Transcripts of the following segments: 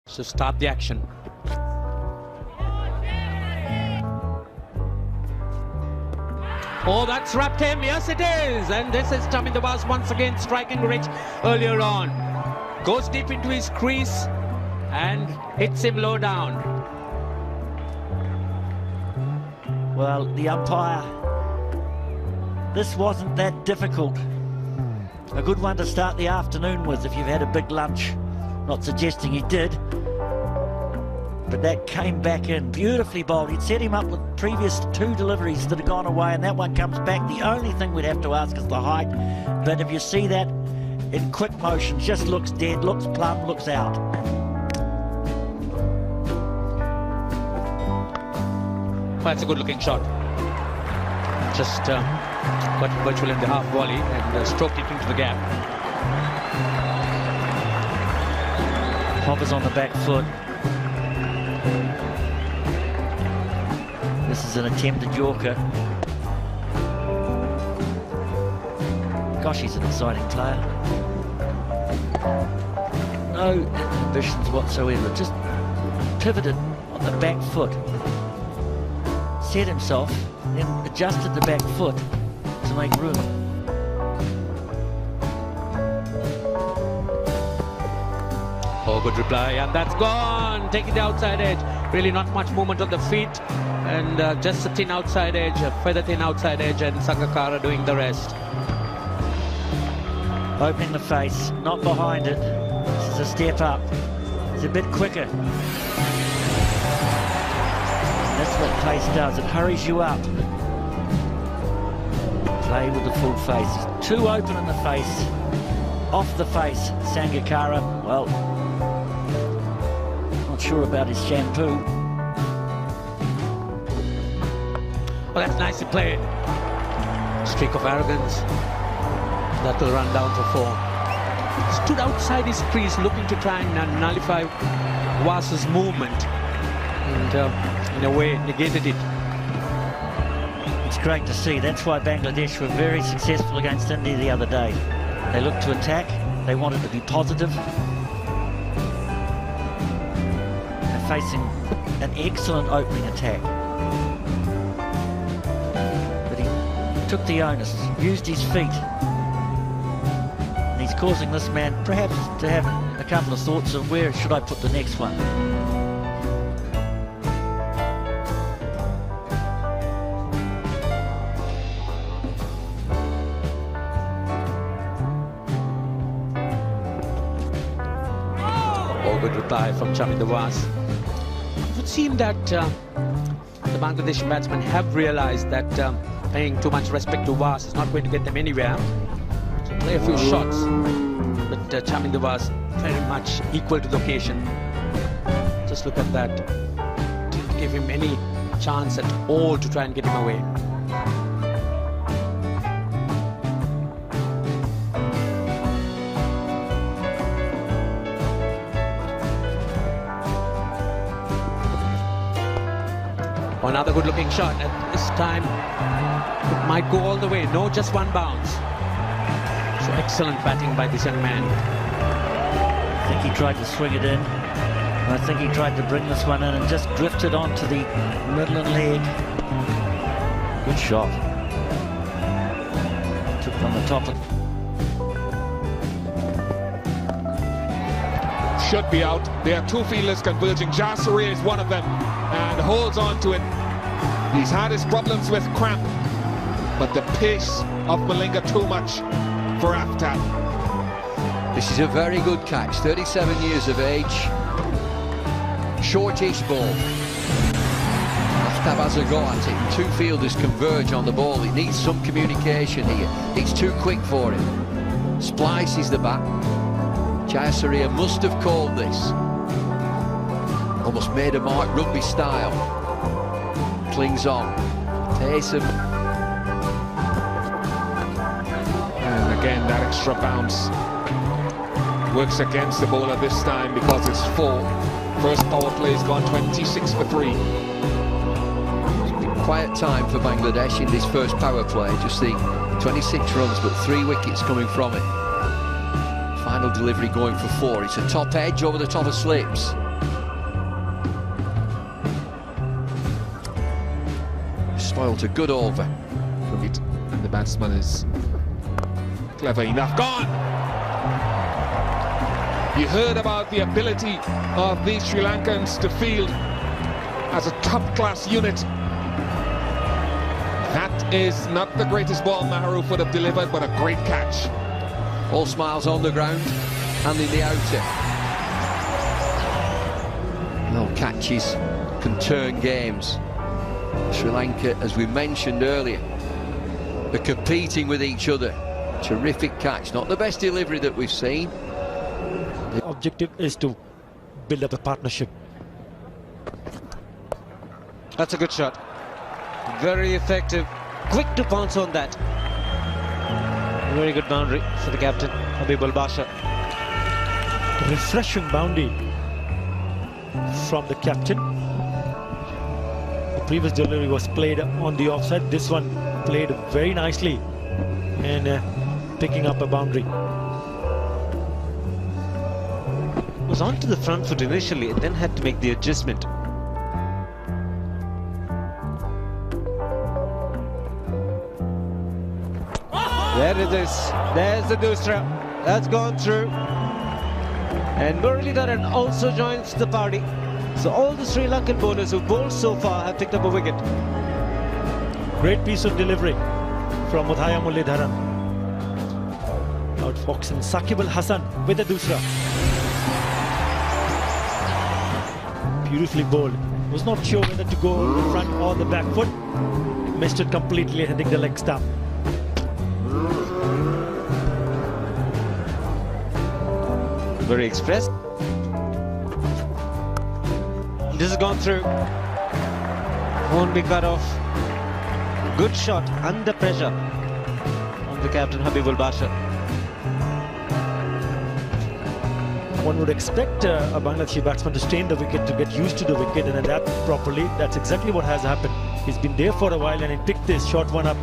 So start the action. Oh, that's wrapped him. Yes, it is. And this is Chaminda Was once again striking rich earlier on. Goes deep into his crease and hits him low down. Well, the umpire, this wasn't that difficult. A good one to start the afternoon with if you've had a big lunch. Not suggesting he did, but that came back in beautifully bowled. He'd set him up with previous two deliveries that had gone away, and that one comes back. The only thing we'd have to ask is the height, but if you see that in quick motion, just looks dead, looks plumb, looks out. Well, that's a good looking shot. Just got virtual in the half volley and stroked it into the gap. Hovers on the back foot. This is an attempted Yorker. Gosh, he's an exciting player. No ambitions whatsoever, just pivoted on the back foot. Set himself, then adjusted the back foot to make room. Oh, good reply, and that's gone. Taking the outside edge. Really not much movement on the feet, and just a thin outside edge, a feather thin outside edge, and Sangakkara doing the rest. Opening the face, not behind it. This is a step up. It's a bit quicker. That's what pace does. It hurries you up. Play with the full face. He's too open in the face. Off the face, Sangakkara. Well, not sure about his shampoo. Well, that's nicely played. Streak of arrogance. That will run down for 4. Stood outside his crease looking to try and nullify Was's movement. And in a way negated it. It's great to see. That's why Bangladesh were very successful against India the other day. They looked to attack. They wanted to be positive. They're facing an excellent opening attack. But he took the onus, used his feet. And he's causing this man perhaps to have a couple of thoughts of where should I put the next one. Good reply from Chaminda Was. It would seem that the Bangladeshi batsmen have realized that paying too much respect to Was is not going to get them anywhere. So play a few shots, but Chaminda Was very much equal to the occasion. Just look at that. Didn't give him any chance at all to try and get him away. Another good looking shot, and this time it might go all the way. No, just one bounce. So excellent batting by this young man. I think he tried to swing it in. And I think he tried to bring this one in and just drifted onto the middle and leg. Good shot. Took it on the top. Should be out. There are two fielders converging. Jasuri is one of them and holds on to it. He's had his problems with cramp, but the pace of Malinga too much for Aftab. This is a very good catch. 37 years of age. Shortish ball. Aftab has a go at it, and two fielders converge on the ball. It needs some communication here. It's too quick for him. Splices the bat. Jayasuriya must have called this. Almost made a mark rugby style. Clings on. Taysom. And again, that extra bounce works against the bowler this time because it's full. First power play's gone 26 for 3. It's been quiet time for Bangladesh in this first power play. Just the 26 runs, but 3 wickets coming from it. Final delivery going for 4. It's a top edge over the top of slips. spoilt a good over From it, and the batsman is clever enough. Gone! You heard about the ability of these Sri Lankans to field as a top-class unit. That is not the greatest ball Maharoof would have delivered, but a great catch. All smiles on the ground and in the outer. Well, catches can turn games. Sri Lanka, as we mentioned earlier, are competing with each other. Terrific catch, not the best delivery that we've seen. The objective is to build up a partnership. That's a good shot. Very effective. Quick to pounce on that. Very good boundary for the captain, Habibul Basha. Refreshing boundary from the captain. The previous delivery was played on the offside. This one played very nicely and picking up a boundary. Was onto the front foot initially and then had to make the adjustment. There it is. There's the Dusra. That's gone through. And Muralidharan also joins the party. So all the Sri Lankan bowlers who bowled so far have picked up a wicket. Great piece of delivery from Uthaya Muralidharan. Out Foxen, Saqib Al Hasan with the Dusra. Beautifully bowled. Was not sure whether to go the front or the back foot. Missed it completely, hitting the leg stump. Very express. This has gone through. Won't be cut off. Good shot under pressure on the captain Habibul Basha. One would expect a Bangladeshi batsman to stay in the wicket, to get used to the wicket and adapt properly. That's exactly what has happened. He's been there for a while and he picked this short one up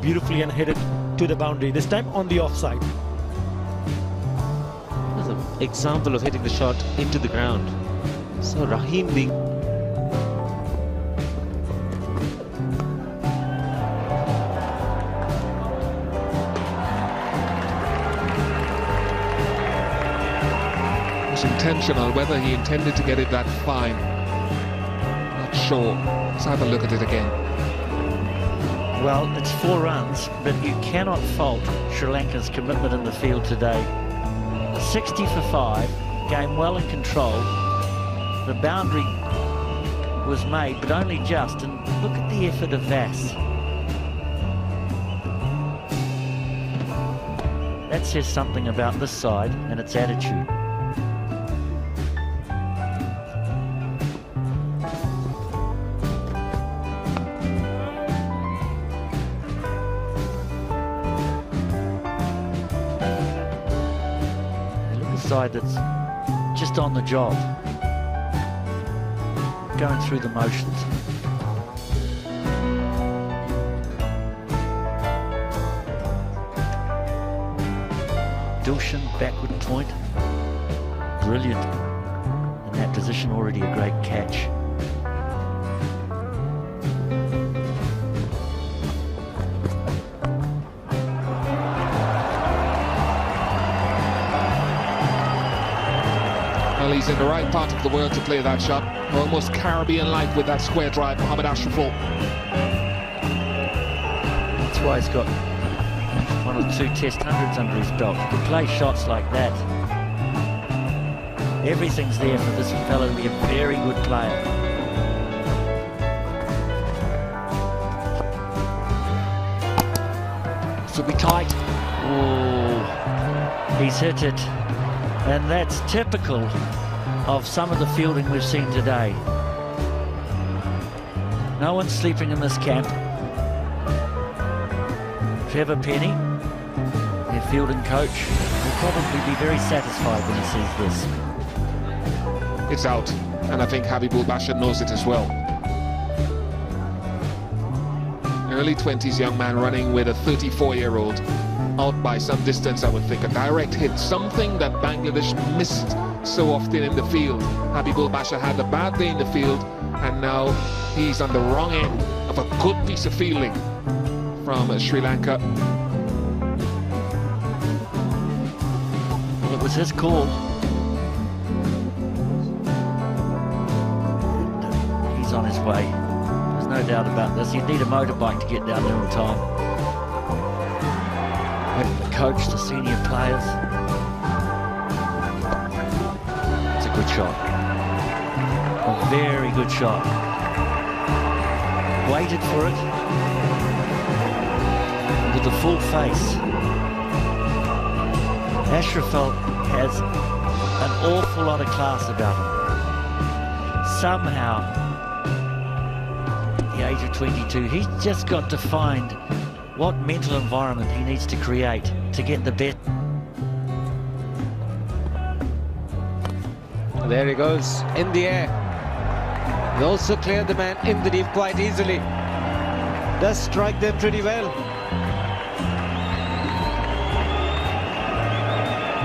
beautifully and hit it to the boundary, this time on the offside. That's an example of hitting the shot into the ground. So Rahim being... It was intentional. Whether he intended to get it that fine, not sure. Let's have a look at it again. Well, it's 4 runs, but you cannot fault Sri Lanka's commitment in the field today. 60 for 5, game well in control. The boundary was made, but only just, and look at the effort of Vass. That says something about this side and its attitude. Side that's just on the job, going through the motions. Dilshan backward point, brilliant in that position, already a great catch. Well, he's in the right part of the world to play that shot. Almost Caribbean-like with that square drive, Mohamed Ashraful. That's why he's got 1 or 2 Test hundreds under his belt. He can play shots like that. Everything's there for this fellow to be a very good player. This will be tight. Oh, he's hit it. And that's typical of some of the fielding we've seen today. No one's sleeping in this camp. Trevor Penny, their fielding coach, will probably be very satisfied when he sees this. It's out, and I think Habibul Basha knows it as well. Early 20s young man running with a 34-year-old. Out by some distance, I would think. A direct hit, something that Bangladesh missed so often in the field. Habibul Basha had a bad day in the field, and now he's on the wrong end of a good piece of fielding from Sri Lanka. Well, it was his call. He's on his way. There's no doubt about this. You'd need a motorbike to get down there on time. The coach, the senior players. It's a good shot. A very good shot. Waited for it. With the full face. Ashraful has an awful lot of class about him. Somehow, at the age of 22, he's just got to find what mental environment he needs to create to get the best. There he goes, in the air. He also cleared the man in the deep quite easily. Does strike them pretty well.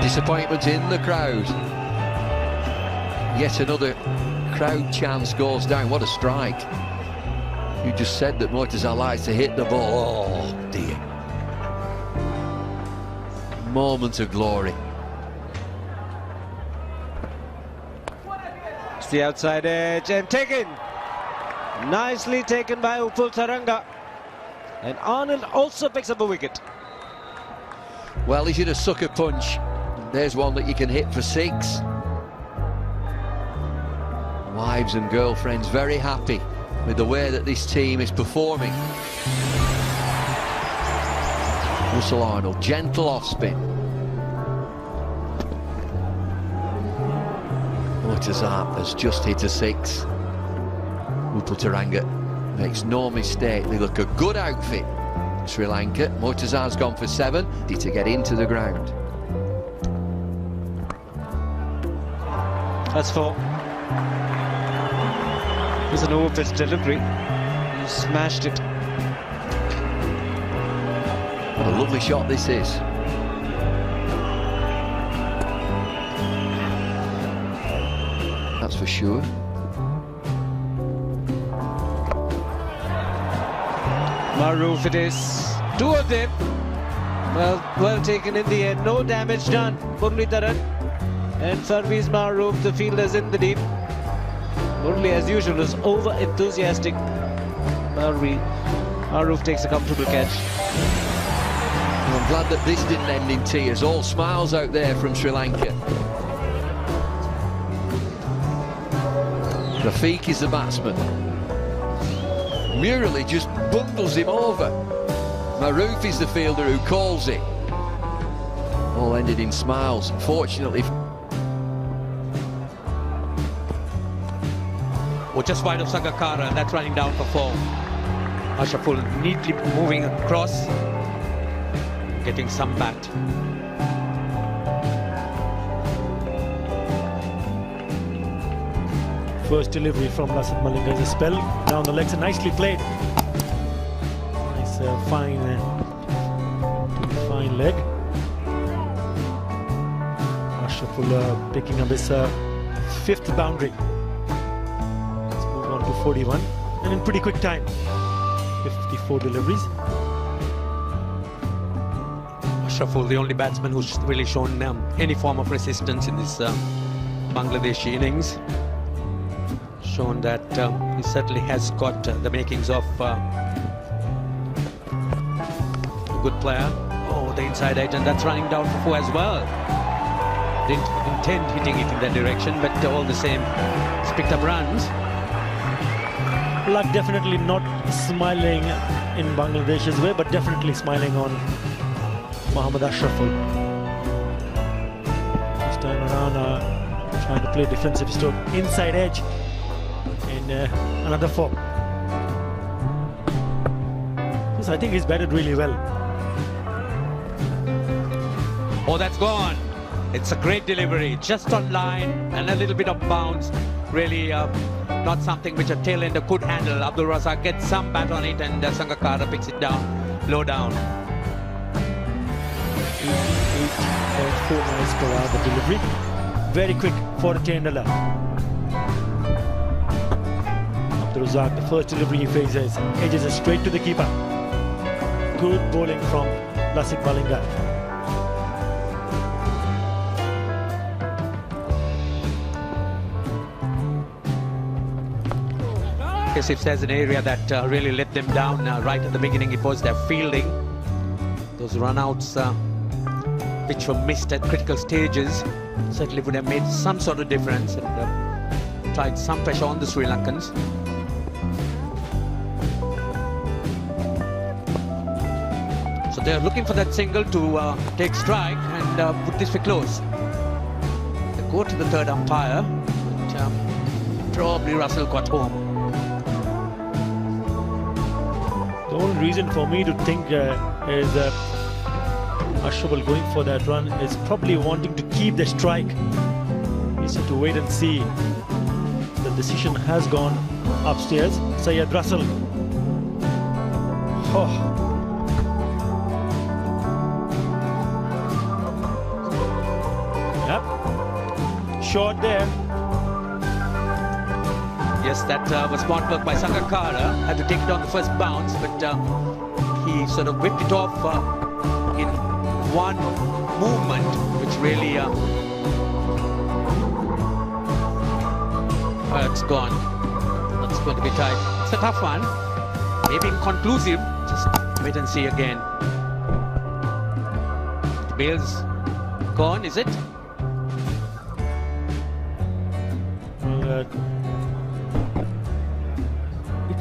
Disappointment in the crowd. Yet another crowd chance goes down. What a strike. You just said that Mortazar likes to hit the ball. Oh dear. Moment of glory. It's the outside edge and taken. Nicely taken by Upul Taranga. And Arnold also picks up a wicket. Well, he's in a sucker punch. There's one that you can hit for 6. Wives and girlfriends very happy with the way that this team is performing. Russell Arnold, gentle off spin. Mortazar has just hit a 6. Upul Taranga makes no mistake. They look a good outfit. Sri Lanka. Mortazar's gone for 7 to get into the ground. That's 4. It was an over-pitch delivery. He smashed it. What a lovely shot this is. That's for sure. Maroof it is. 2 of them. Well taken in the end. No damage done. Muralidharan and Parvez Maroof, the fielders in the deep. Murali, as usual, is over-enthusiastic. Maroof takes a comfortable catch. I'm glad that this didn't end in tears. All smiles out there from Sri Lanka. Rafiq is the batsman. Murali just bundles him over. Maroof is the fielder who calls it. All ended in smiles, fortunately. Oh, just wide of Sangakkara, and that's running down for 4. Ashraful neatly moving across, getting some bat. First delivery from Lasith Malinga is a spell down the legs and nicely played. Nice fine leg. Ashraful picking up his 5th boundary. Let's move on to 41 and in pretty quick time. 54 deliveries. Ashraful, the only batsman who's really shown any form of resistance in this Bangladeshi innings. Shown that he certainly has got the makings of a good player. Oh, the inside edge, and that's running down for 4 as well. Didn't intend hitting it in that direction, but all the same, it's picked up runs. Luck definitely not smiling in Bangladesh's way, but definitely smiling on Mohammad Ashraful. This time around, trying to play defensive stroke, inside edge, and another 4. So I think he's batted really well. Oh, that's gone. It's a great delivery, just on line and a little bit of bounce. Really not something which a tail ender could handle. Abdul Razak gets some bat on it, and Sangakkara picks it down, low down. 8.4 miles per hour the delivery. Very quick for a Tendala. Razak. The first delivery he faces edges it straight to the keeper. Good bowling from Lasik Malinga. Yes, if there's an area that really let them down right at the beginning, it was their fielding. Those run-outs which were missed at critical stages certainly would have made some sort of difference and tried some pressure on the Sri Lankans. So they're looking for that single to take strike and put this for close. They go to the third umpire, but probably Russell got home. The only reason for me to think is Ashraful going for that run is probably wanting to keep the strike. He's have to wait and see. The decision has gone upstairs. Syed Russell. Oh. Yep. Short there. Yes, that was smart work by Sangakkara. Had to take it on the first bounce, but he sort of whipped it off in one movement, which really it's gone. That's going to be tight. It's a tough one. Maybe inconclusive. Just wait and see again. The bail's gone, is it?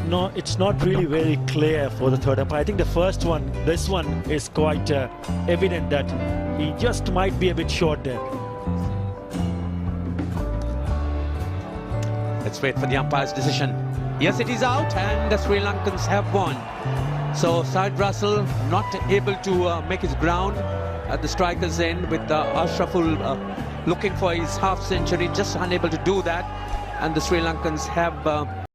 No, it's not really very clear for the third umpire. I think the first one, this one is quite evident that he just might be a bit short there. Let's wait for the umpire's decision. Yes, it is out, and the Sri Lankans have won. So Syed Russell not able to make his ground at the striker's end, with Ashraful looking for his half century, just unable to do that, and the Sri Lankans have